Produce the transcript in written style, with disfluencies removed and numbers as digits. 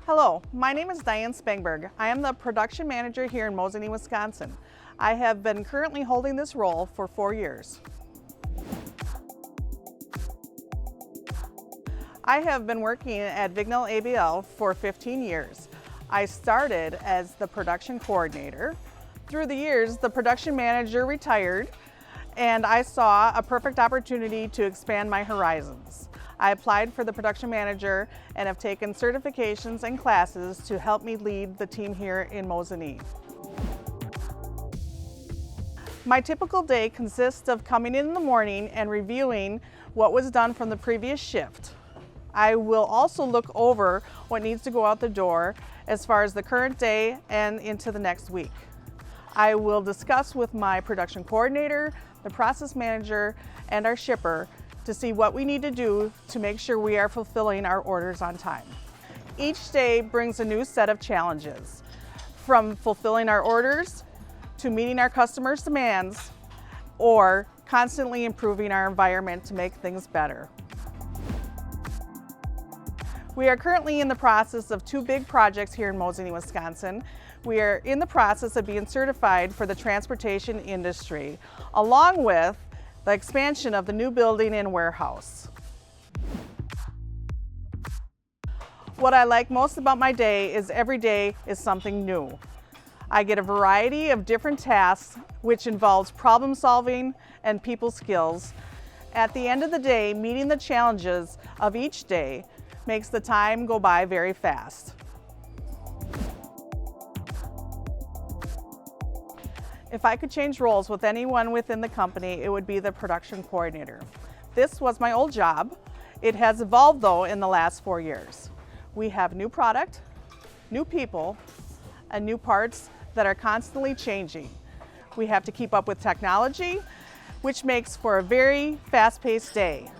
Hello, my name is Diane Spangberg. I am the production manager here in Mosinee, Wisconsin. I have been currently holding this role for 4 years. I have been working at Vignal ABL for 15 years. I started as the production coordinator. Through the years, the production manager retired, and I saw a perfect opportunity to expand my horizons. I applied for the production manager and have taken certifications and classes to help me lead the team here in Mosinee. My typical day consists of coming in the morning and reviewing what was done from the previous shift. I will also look over what needs to go out the door as far as the current day and into the next week. I will discuss with my production coordinator, the process manager, and our shipper to see what we need to do to make sure we are fulfilling our orders on time. Each day brings a new set of challenges, from fulfilling our orders to meeting our customers' demands or constantly improving our environment to make things better. We are currently in the process of 2 big projects here in Mosinee, Wisconsin. We are in the process of being certified for the transportation industry, along with the expansion of the new building and warehouse. What I like most about my day is every day is something new. I get a variety of different tasks, which involves problem solving and people skills. At the end of the day, meeting the challenges of each day makes the time go by very fast. If I could change roles with anyone within the company, it would be the production coordinator. This was my old job. It has evolved though in the last 4 years. We have new product, new people, and new parts that are constantly changing. We have to keep up with technology, which makes for a very fast-paced day.